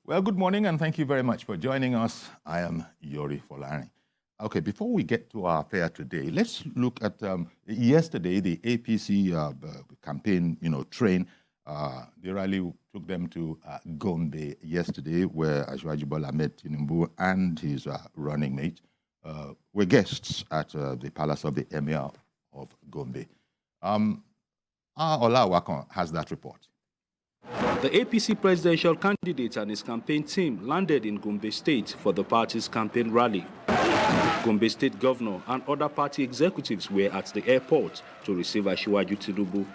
Well, good morning, and thank you very much for joining us. I am Yori Folani. Okay, before we get to our affair today, let's look at yesterday, the APC campaign, train. The rally took them to Gombe yesterday, where Asiwaju Bola met Tinubu and his running mate were guests at the Palace of the Emir of Gombe. Ola Wakon has that report. The APC presidential candidate and his campaign team landed in Gombe State for the party's campaign rally. Gombe State Governor and other party executives were at the airport to receive Asiwaju Tinubu.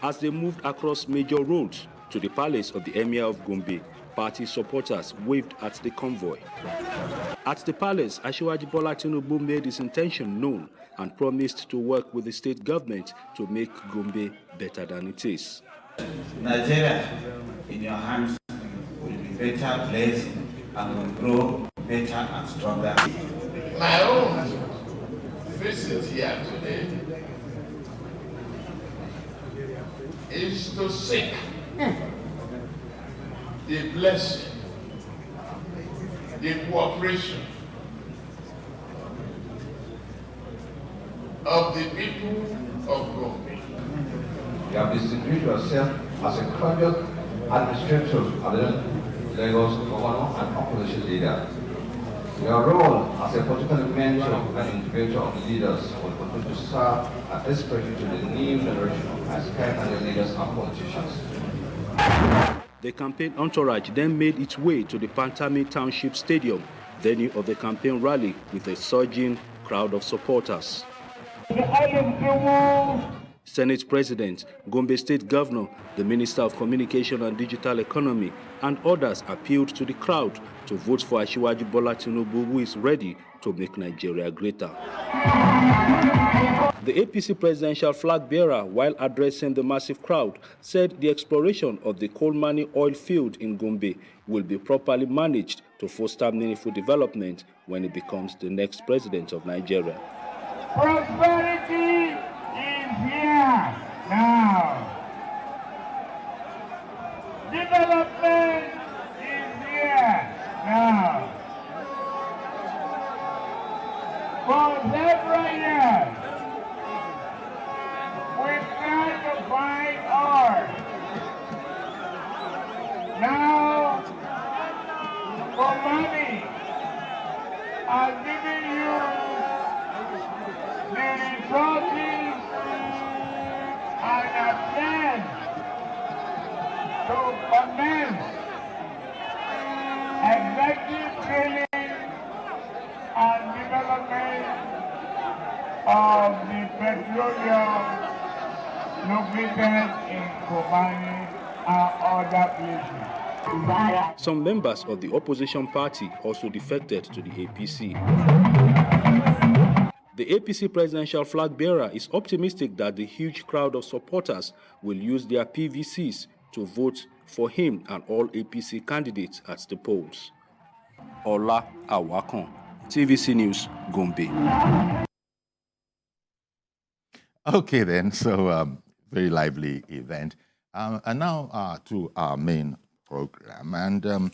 As they moved across major roads to the palace of the Emir of Gombe, party supporters waved at the convoy. At the palace, Asiwaju Bola Tinubu made his intention known and promised to work with the state government to make Gombe better than it is. Nigeria in your hands will be better placed and will grow better and stronger. My own visit here today is to seek the blessing, the cooperation of the people of Gombe. You have distinguished yourself as a courageous administrator of the Lagos governor and opposition leader. Your role as a political mentor and integrator of leaders will continue to serve as inspiration to the new generation as kind leaders and politicians. The campaign entourage then made its way to the Pantami Township Stadium, venue of the campaign rally, with a surging crowd of supporters. Senate President, Gombe State Governor, the Minister of Communication and Digital Economy, and others appealed to the crowd to vote for Asiwaju Bola Tinubu, who is ready to make Nigeria greater. The APC presidential flag bearer, while addressing the massive crowd, said the exploration of the Kolmani oil field in Gombe will be properly managed to foster meaningful development when he becomes the next president of Nigeria. Prosperity is here now. Development is here now. For several years, we tried to find ore. Now, for money, I'm giving you the resources and a plan to commence executive training and development of the petroleum located in Kobani and other places. Some members of the opposition party also defected to the APC. The APC presidential flag bearer is optimistic that the huge crowd of supporters will use their PVCs to vote for him and all APC candidates at the polls. Ola Awakon, TVC News, Gombe. Okay, then, so very lively event. And now to our main program. And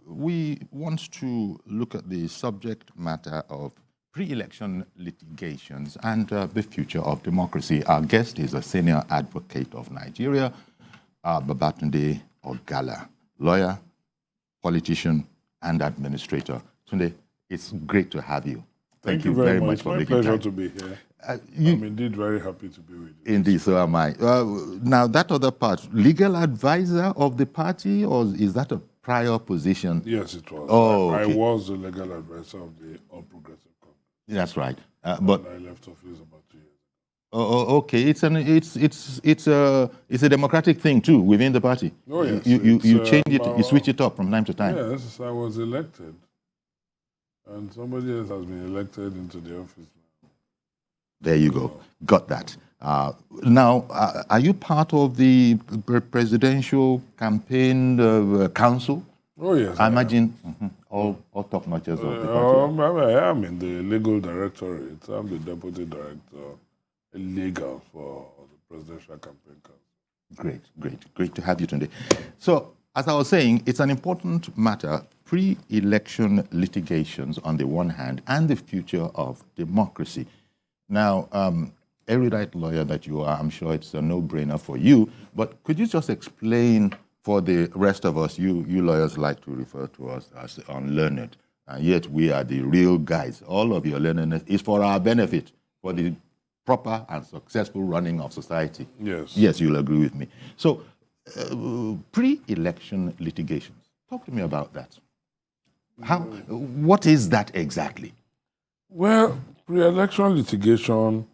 we want to look at the subject matter of pre-election litigations and the future of democracy. Our guest is a senior advocate of Nigeria, Babatunde Ogala, lawyer, politician, and administrator. Tunde, it's great to have you. Thank you very much for making time. It's my pleasure to be here. I'm indeed very happy to be with you. Indeed, so am I. Now, that other part, legal advisor of the party, or is that a prior position? Yes, it was. Oh, okay. I was the legal advisor of the All Progressive Congress. That's right. But I left office about 2 years ago. Oh, okay. It's a democratic thing too within the party. Oh yes. You change it, you switch it up from time to time. Yes, I was elected, and somebody else has been elected into the office now. There you go. Got that. Now, are you part of the presidential campaign council? Oh yes. I imagine all top notches of the party. I am in the legal directorate. I'm the deputy director, legal for the presidential campaign council. Great to have you today. So as I was saying, it's an important matter, pre-election litigations on the one hand and the future of democracy. Now, erudite lawyer that you are, I'm sure it's a no-brainer for you, but could you just explain for the rest of us, you lawyers like to refer to us as unlearned, and yet we are the real guys. All of your learnedness is for our benefit, for the proper and successful running of society. Yes. Yes, you'll agree with me. So, pre-election litigations, talk to me about that. What is that exactly? Well, pre-election litigation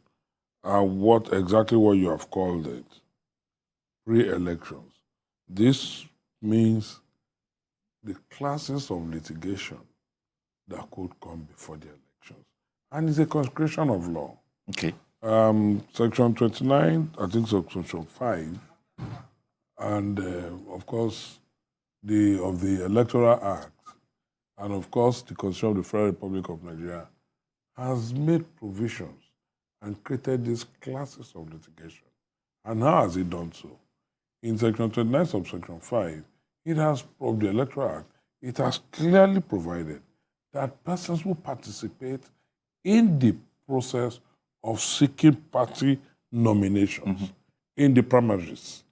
are exactly what you have called it, pre-elections. This means the classes of litigation that could come before the elections. And it's a consecration of law. Okay. Section 29, I think Section 5, and of course, of the Electoral Act, and of course, the Constitution of the Federal Republic of Nigeria has made provisions and created these classes of litigation. And how has it done so? In Section 29, subsection 5, it has, of the Electoral Act, it has clearly provided that persons who participate in the process of seeking party nominations in the primaries,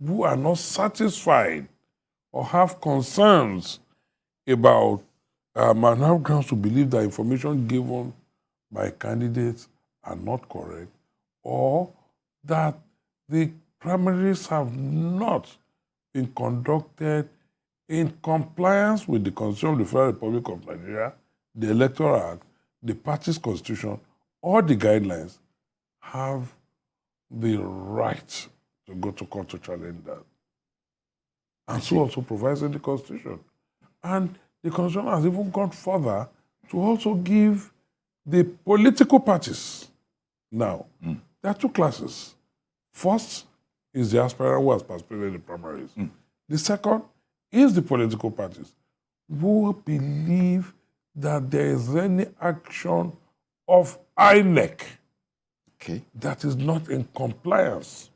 who are not satisfied or have concerns about and have grounds to believe that information given by candidates are not correct, or that the primaries have not been conducted in compliance with the Constitution of the Federal Republic of Nigeria, the Electoral Act, the party's constitution, or the guidelines, have the right to go to court to challenge that. And so also provides in the Constitution. And the Constitution has even gone further to also give the political parties. Now, there are two classes. First is the aspirant who has participated in the primaries. The second is the political parties who believe that there is any action of INEC that is not in compliance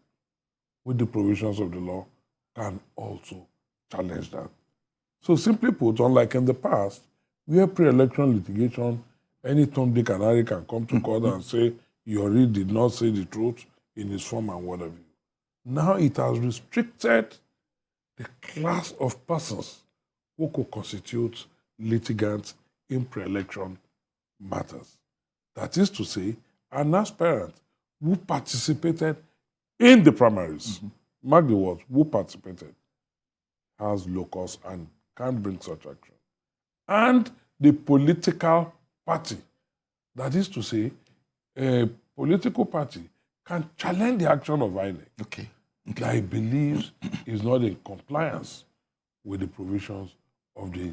with the provisions of the law can also challenge that. So simply put, unlike in the past, where pre-election litigation, any Tom, Dick, and Harry can come to court and say, Yori did not say the truth in his form and whatever. Now it has restricted the class of persons who could constitute litigants in pre-election matters. That is to say, an aspirant who participated in the primaries, mark the words, who participated, has locus and can bring such action. And the political party, that is to say, a political party can challenge the action of INEC that he believes is not in compliance with the provisions of the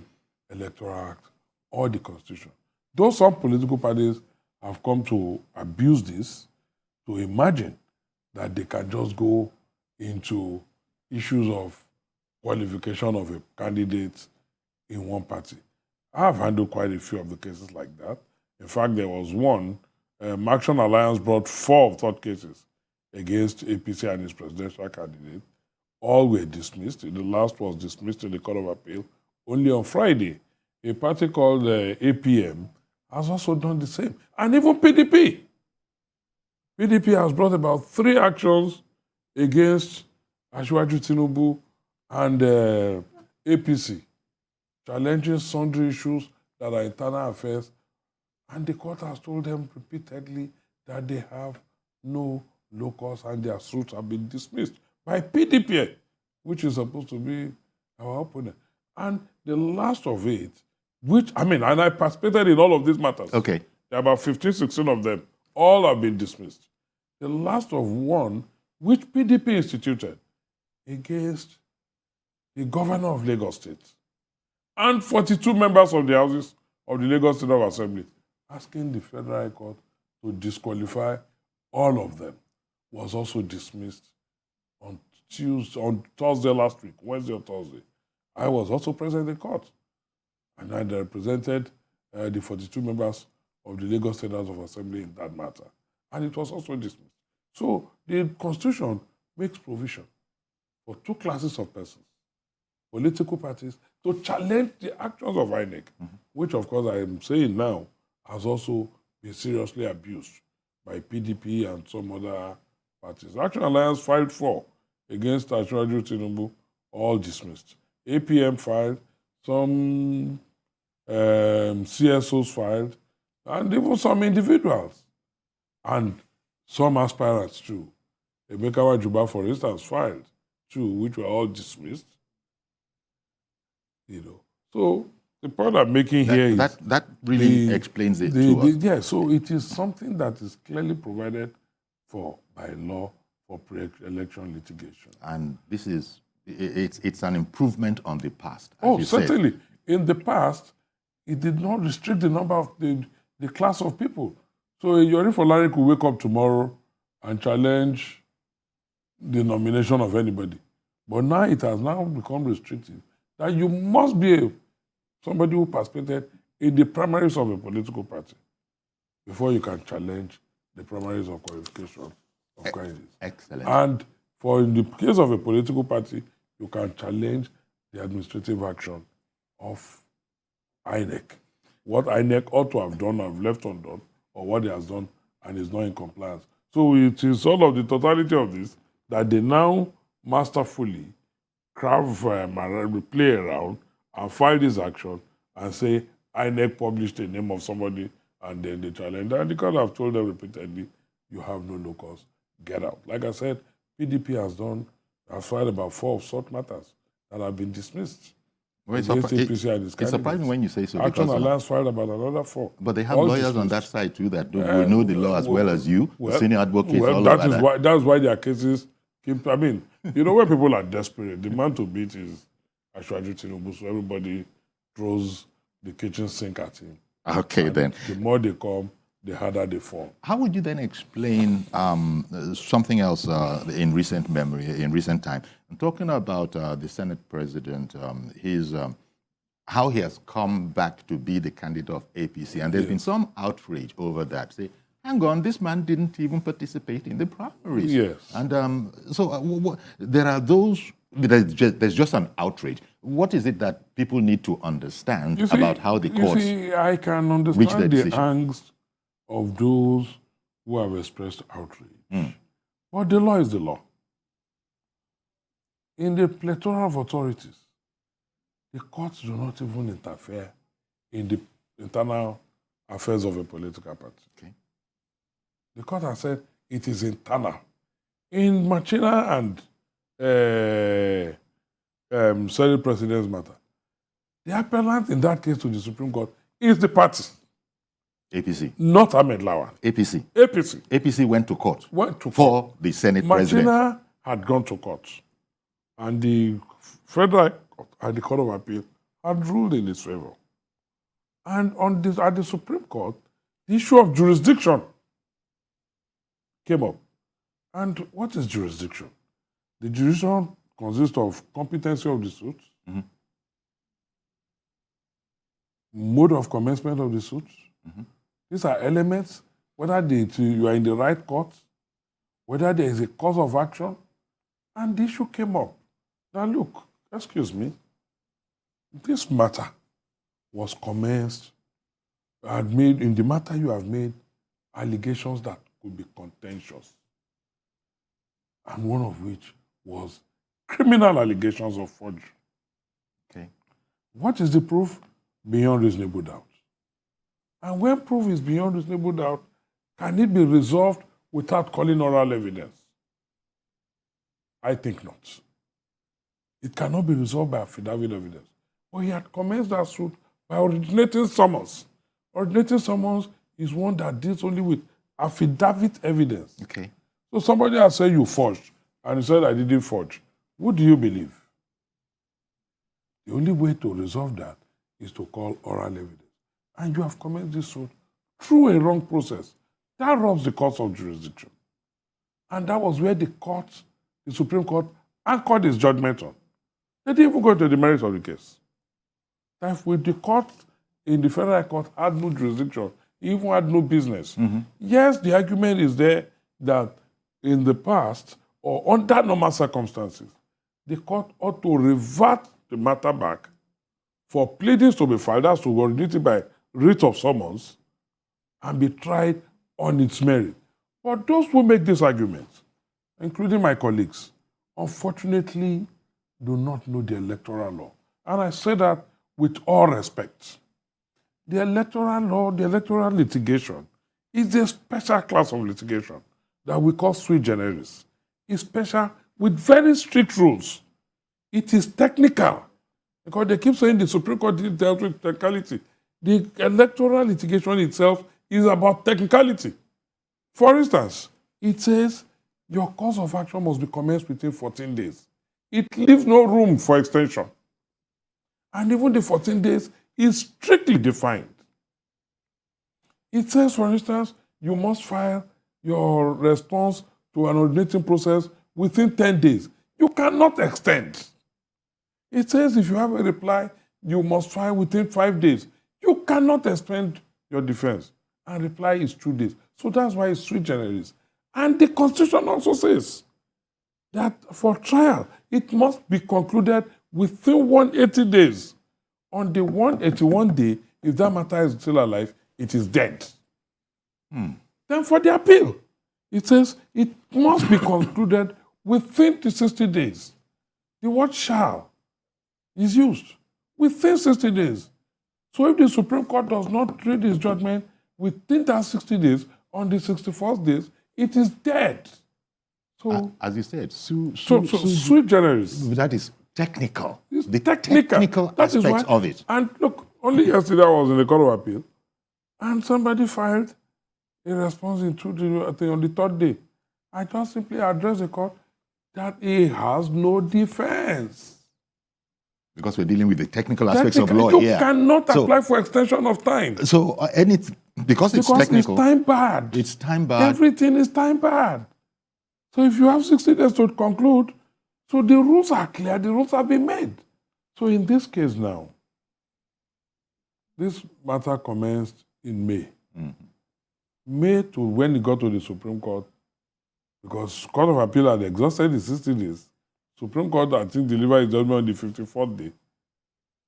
Electoral Act or the Constitution. Though some political parties have come to abuse this, to imagine that they can just go into issues of qualification of a candidate in one party. I have handled quite a few of the cases like that. In fact, there was one, Action Alliance brought 4 of third cases against APC and its presidential candidate. All were dismissed. The last was dismissed in the Court of Appeal only on Friday. A party called APM has also done the same. And even PDP. PDP has brought about 3 actions against Asiwaju Tinubu and APC, challenging sundry issues that are internal affairs. And the court has told them repeatedly that they have no locus and their suits have been dismissed by PDP, which is supposed to be our opponent. And the last of it, which, and I participated in all of these matters. Okay. There are about 15, 16 of them. All have been dismissed. The last of one, which PDP instituted against the governor of Lagos State and 42 members of the houses of the Lagos State Assembly, asking the Federal High Court to disqualify all of them, was also dismissed on Thursday last week, Wednesday or Thursday. I was also present in court, and I represented the 42 members of the Lagos State House of Assembly in that matter, and it was also dismissed. So the Constitution makes provision for 2 classes of persons political parties to challenge the actions of INEC, which, of course, I am saying now has also been seriously abused by PDP and some other parties. Action Alliance filed 4 against Ashwaju Tinubu, all dismissed. APM filed, some CSOs filed, and even some individuals, and some aspirants too. Emeka Juba, for instance, filed 2, which were all dismissed. So the point I'm making here is that really explains it to us. Yeah, so it is something that is clearly provided for by law for pre-election litigation. And this is it's an improvement on the past. Oh, certainly. In the past, it did not restrict the number of the class of people. So Yori Folari could wake up tomorrow and challenge the nomination of anybody. But now it has now become restrictive. That you must be somebody who participated in the primaries of a political party before you can challenge the primaries of qualification of candidates. Excellent. And in the case of a political party, you can challenge the administrative action of INEC. What INEC ought to have done, have left undone, or what it has done and is not in compliance. So it is all of the totality of this that they now masterfully play around and file this action and say INEC published the name of somebody and then they challenge. And because I've told them repeatedly, you have no locus, get out. Like I said, PDP has filed about 4 of such matters that have been dismissed. Well, it's surprising when you say so. Action Alliance filed about another 4. But they have lawyers on that side too that will know the law as well as you, senior advocates all that over is that. That's why their cases keep. I mean, when people are desperate, the man to beat is Ashwaju Tinubu, so everybody throws the kitchen sink at him. Okay, and then. The more they come, the harder they fall. How would you then explain something else in recent memory, in recent time? I'm talking about the Senate President, how he has come back to be the candidate of APC. And there's been some outrage over that. Say, hang on, this man didn't even participate in the primaries. Yes. And there are those, there's just an outrage. What is it that people need to understand about how the courts I can understand the angst of those who have expressed outrage. But the law is the law. In the plethora of authorities, the courts do not even interfere in the internal affairs of a political party. Okay. The court has said it is internal. In Machina and Senate President's matter, the appellant in that case to the Supreme Court is the party. APC. Not Ahmed Lawan. APC. APC. APC went to court. For court. The Senate President. Machina had gone to court. And the Federal Court and the Court of Appeal had ruled in its favor. And at the Supreme Court, the issue of jurisdiction came up. And what is jurisdiction? The jurisdiction consists of competency of the suit, mode of commencement of the suit. These are elements, whether you are in the right court, whether there is a cause of action, and the issue came up. Now look, excuse me, this matter was commenced, in the matter you have made allegations that could be contentious, and one of which was criminal allegations of forgery. Okay. What is the proof? Beyond reasonable doubt. And when proof is beyond reasonable doubt, can it be resolved without calling oral evidence? I think not. It cannot be resolved by affidavit evidence. But he had commenced that suit by originating summons. Originating summons is one that deals only with affidavit evidence. Okay. So somebody has said you forged, and you said I didn't forge. Who do you believe? The only way to resolve that is to call oral evidence. And you have commenced this suit through a wrong process. That robs the courts of jurisdiction. And that was where the Supreme Court, anchored its judgment on. They didn't even go to the merits of the case. That with the court in the federal court had no jurisdiction, even had no business. Yes, the argument is there that in the past, or under normal circumstances, the court ought to revert the matter back for pleadings to be filed, that's to originated by writ of summons, and be tried on its merit. But those who make this argument, including my colleagues, unfortunately do not know the electoral law. And I say that with all respect. The electoral law, the electoral litigation, is a special class of litigation that we call sui generis. It's special with very strict rules. It is technical, because they keep saying the Supreme Court dealt with technicality. The electoral litigation itself is about technicality. For instance, it says your course of action must be commenced within 14 days. It leaves no room for extension. And even the 14 days is strictly defined. It says, for instance, you must file your response to an originating process within 10 days. You cannot extend. It says if you have a reply, you must file within 5 days. You cannot extend your defense. And reply is 2 days. So that's why it's sui generis. And the Constitution also says that for trial, it must be concluded within 180 days. On the 181 day, if that matter is still alive, it is dead. Then for the appeal, it says it must be concluded within the 60 days. The word shall is used within 60 days. So if the Supreme Court does not read its judgment within that 60 days, on the 61st days, it is dead. So, as you said, sui generis. That is technical. It's the technical aspects of it. And look, only yesterday I was in the Court of Appeal, and somebody filed a response on the third day. I just simply addressed the court that he has no defense. Because we're dealing with the technical aspects of law here. You cannot apply for extension of time. So, because it's technical. It's time bad. It's time bad. Everything is time bad. So if you have 60 days to conclude, so the rules are clear, the rules have been made. So in this case now, this matter commenced in May. May to when it got to the Supreme Court, because Court of Appeal had exhausted the 60 days. Supreme Court, I think, delivered its judgment on the 54th day.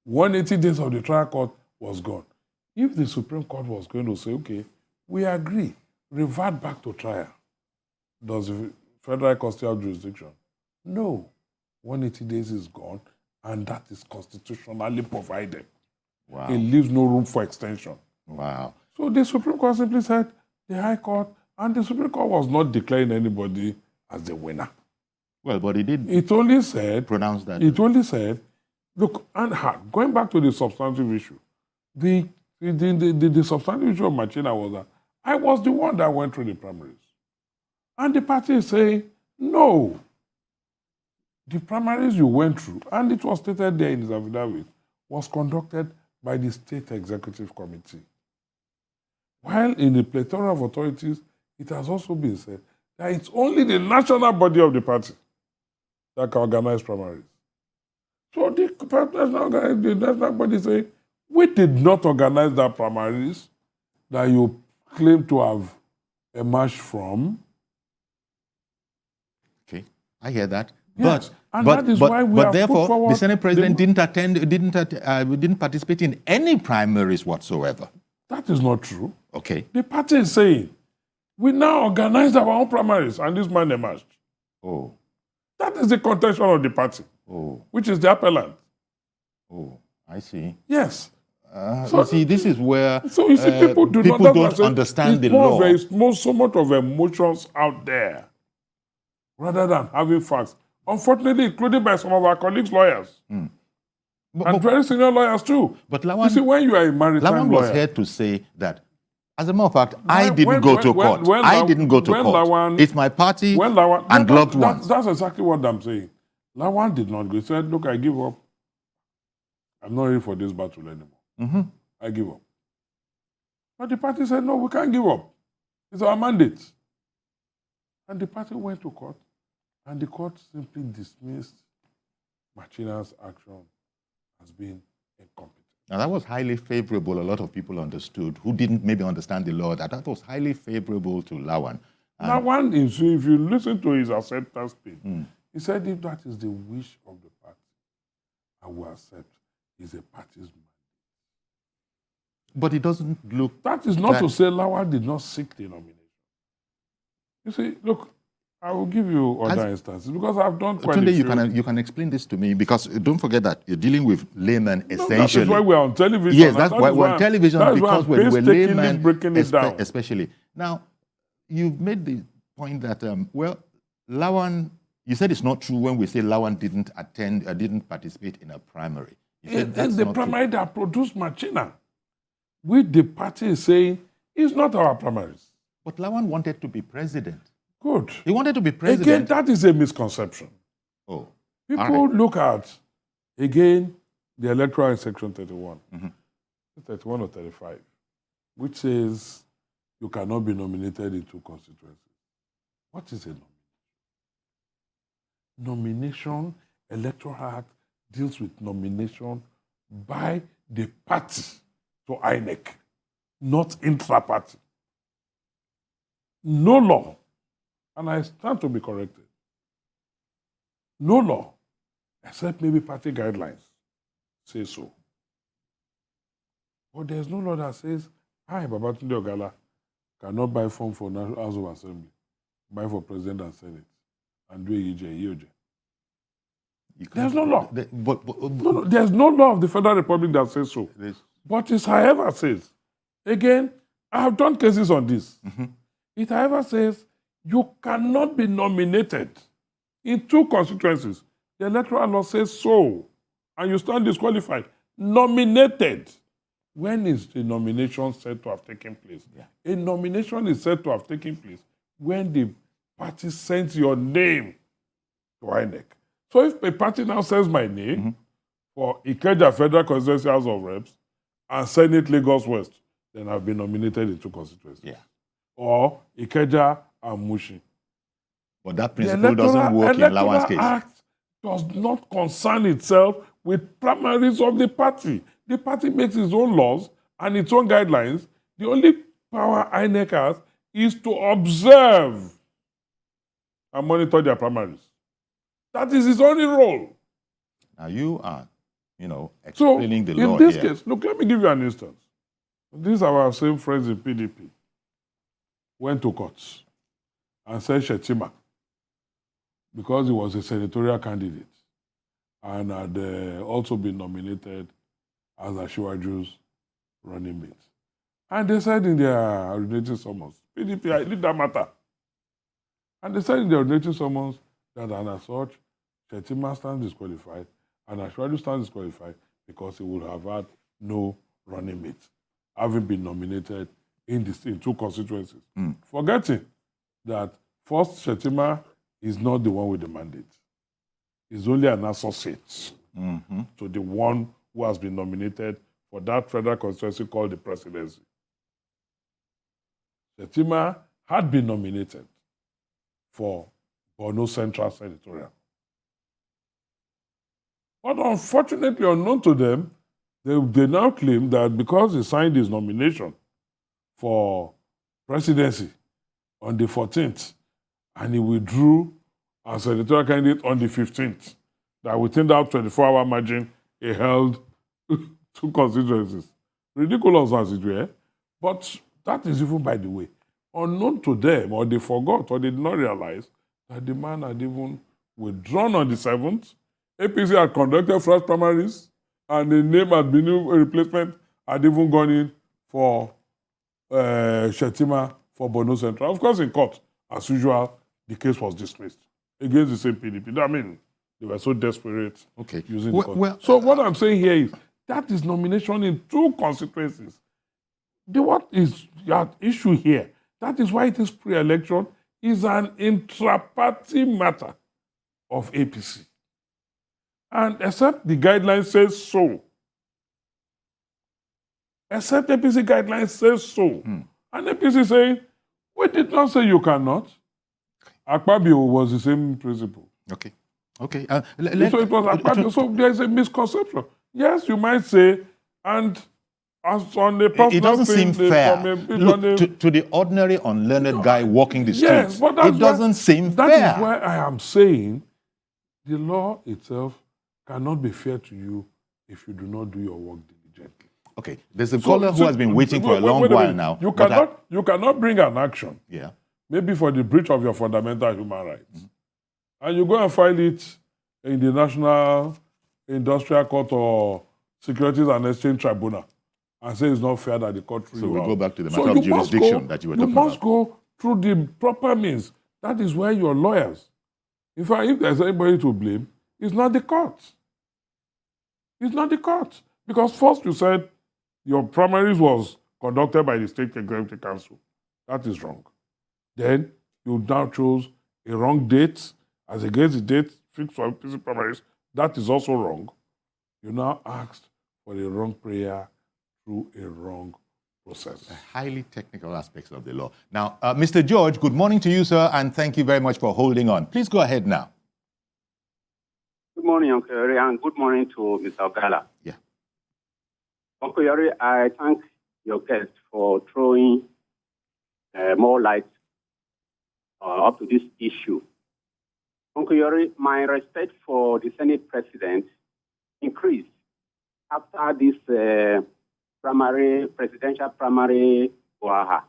180 days of the trial court was gone. If the Supreme Court was going to say, okay, we agree, revert back to trial, does the Federal Court still have jurisdiction? No. 180 days is gone, and that is constitutionally provided. Wow. It leaves no room for extension. Wow. So the Supreme Court simply said, the High Court, and the Supreme Court was not declaring anybody as the winner. Well, but it did. It only said, pronounce that. It only said, look, and going back to the substantive issue, the substantive issue of Machina was that I was the one that went through the primaries. And the party is saying, no. The primaries you went through, and it was stated there in his affidavit, was conducted by the State Executive Committee. While in the plethora of authorities, it has also been said that it's only the national body of the party that can organize primaries. So the national body say, we did not organize that primaries that you claim to have emerged from. Okay, I hear that. Yes, that is why we have therefore, put forward the Senate President didn't participate in any primaries whatsoever. That is not true. Okay. The party is saying, we now organize our own primaries, and this man emerged. Oh. That is the contention of the party, which is the appellant. Oh, I see. Yes. So you see, this is where so you see, people don't understand the law. It's so much of emotions out there, rather than having facts. Unfortunately, included by some of our colleagues' lawyers. And very senior lawyers too. But Lawan, you see, when you are a maritime lawyer, was here to say that, as a matter of fact, I didn't go to court. I didn't go to court. It's my party and loved ones. That's exactly what I'm saying. Lawan did not go. He said, look, I give up. I'm not ready for this battle anymore. I give up. But the party said, no, we can't give up. It's our mandate. And the party went to court, and the court simply dismissed Machina's action as being incompetent. Now, that was highly favorable. A lot of people understood who didn't maybe understand the law. That was highly favorable to Lawan. Lawan, if you listen to his acceptance speech, he said if that is the wish of the party, I will accept is a party's mandate. But it doesn't look... That is not to say Lawal did not seek the nomination. You see, look, I will give you other instances because I've done quite Tunde, a few. you can explain this to me because don't forget that you're dealing with laymen essentially. That is why we're on television. Yes, that's why we're on television because we're laymen breaking it down. Especially. Now, you've made the point that, well, Lawan, you said it's not true when we say Lawan didn't attend, didn't participate in a primary. And the primary that produced Machina, which the party is saying is not our primaries. But Lawan wanted to be president. Good. He wanted to be president. Again, that is a misconception. Oh. People look at, again, the electoral in section 31, 31 or 35, which says you cannot be nominated in 2 constituencies. What is a nomination? Nomination, Electoral Act deals with nomination by the party to INEC, not intra-party. No law, and I stand to be corrected, no law, except maybe party guidelines, say so. But there's no law that says, I, Babatunde Ogala, cannot buy form for National House of Assembly, buy for President and Senate, and do a EOJ. There's no law. No, there's no law of the Federal Republic that says so. But it, however, says, again, I have done cases on this. It, however, says you cannot be nominated in 2 constituencies. The electoral law says so, and you stand disqualified. Nominated. When is the nomination said to have taken place? A nomination is said to have taken place when the party sends your name to INEC. So if a party now sends my name for Ikeja Federal Constituency House of Reps and Senate Lagos West, then I've been nominated in 2 constituencies. Or Ikeja and Mushi. But that principle doesn't work in Lawan's case. The Act does not concern itself with primaries of the party. The party makes its own laws and its own guidelines. The only power INEC has is to observe and monitor their primaries. That is its only role. Now you are, explaining the law in this here. case, look, let me give you an instance. These are our same friends in PDP. Went to court and said Shetima, because he was a senatorial candidate and had also been nominated as Ashiwaju's running mate. And they said in their originating summons, PDP, I did that matter. And they said in their originating summons that as such, Shetima stands disqualified and Ashiwaju stands disqualified because he would have had no running mate, having been nominated in 2 constituencies. Forgetting that first Shetima is not the one with the mandate. He's only an associate to the one who has been nominated for that federal constituency called the presidency. Shetima had been nominated for Borno Central Senatorial. But unfortunately, unknown to them, they now claim that because he signed his nomination for presidency on the 14th, and he withdrew as senatorial candidate on the 15th, that within that 24-hour margin, he held 2 constituencies. Ridiculous as it were, but that is even, by the way, unknown to them, or they forgot, or they did not realize that the man had even withdrawn on the 7th. APC had conducted first primaries, and the name had been a replacement, had even gone in for Shetima for Borno Central. Of course, in court, as usual, the case was dismissed against the same PDP. I mean, they were so desperate using the court. So what I'm saying here is that is nomination in 2 constituencies. What is at issue here? That is why it is pre-election, is an intra-party matter of APC. And except the guidelines says so. Except APC guidelines says so. And APC saying, we did not say you cannot. Akpabio was the same principle. Okay. So it was Akpabio. So there's a misconception. Yes, you might say, and as on the personal it doesn't seem fair. Look, to the ordinary unlearned guy walking the streets, it doesn't seem fair. That is why I am saying the law itself cannot be fair to you if you do not do your work diligently. Okay, there's a caller who has been waiting for a long wait a while minute. now. You cannot bring an action, Yeah. maybe for the breach of your fundamental human rights, and you go and file it in the National Industrial Court or Securities and Exchange Tribunal and say it's not fair that the court threw So you we out. go back to the matter of jurisdiction that you were talking You must about. go through the proper means. That is where your lawyers. In fact, if there's anybody to blame, it's not the court. It's not the court. Because first you said your primaries was conducted by the State Executive Council. That is wrong. Then you now chose a wrong date as against the date fixed for APC primaries. That is also wrong. You now asked for a wrong prayer through a wrong process. Highly technical aspects of the law. Now, Mr. George, good morning to you, sir, and thank you very much for holding on. Please go ahead now. Good morning, Uncle Yori, and good morning to Mr. Ogala. Yeah. Uncle Yori, I thank your guest for throwing more light up to this issue. Uncle Yori, my respect for the Senate President increased after this presidential primary Oaha.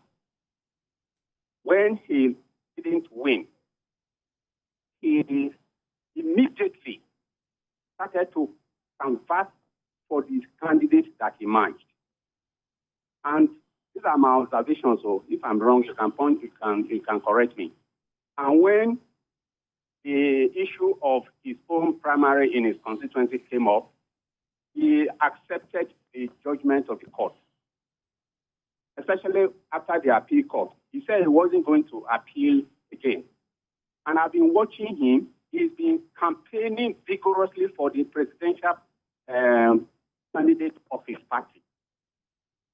When he didn't win, he immediately started to canvass for the candidates that emerged. And these are my observations, so if I'm wrong, you can correct me. And when the issue of his own primary in his constituency came up, he accepted the judgment of the court, especially after the appeal court. He said he wasn't going to appeal again. And I've been watching him. He's been campaigning vigorously for the presidential candidate of his party.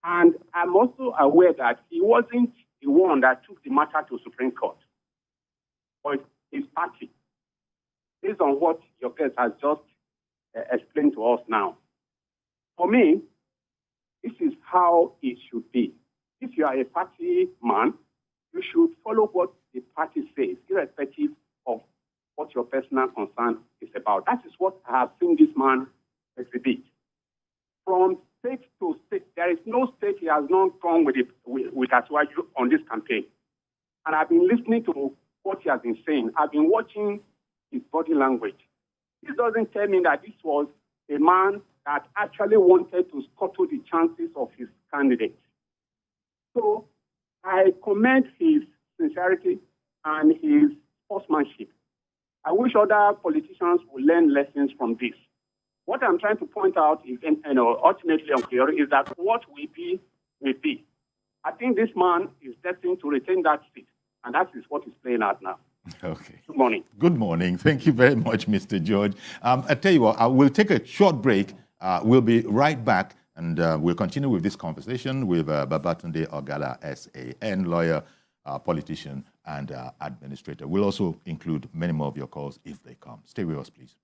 And I'm also aware that he wasn't the one that took the matter to Supreme Court, but his party, based on what your guest has just explained to us now. For me, this is how it should be. If you are a party man, you should follow what the party says, irrespective of what your personal concern is about. That is what I have seen this man exhibit. From state to state, there is no state he has not gone with Asiwaju on this campaign. And I've been listening to what he has been saying. I've been watching his body language. This doesn't tell me that this was a man that actually wanted to scuttle the chances of his candidate. So I commend his sincerity and his sportsmanship. I wish other politicians would learn lessons from this. What I'm trying to point out is, ultimately unclear, is that what will be, will be. I think this man is destined to retain that seat, and that is what is playing out now. Okay. Good morning. Good morning. Thank you very much, Mr. George. I tell you what, we'll take a short break. We'll be right back, and we'll continue with this conversation with Babatunde Ogala, SAN, lawyer, politician, and administrator. We'll also include many more of your calls if they come. Stay with us, please.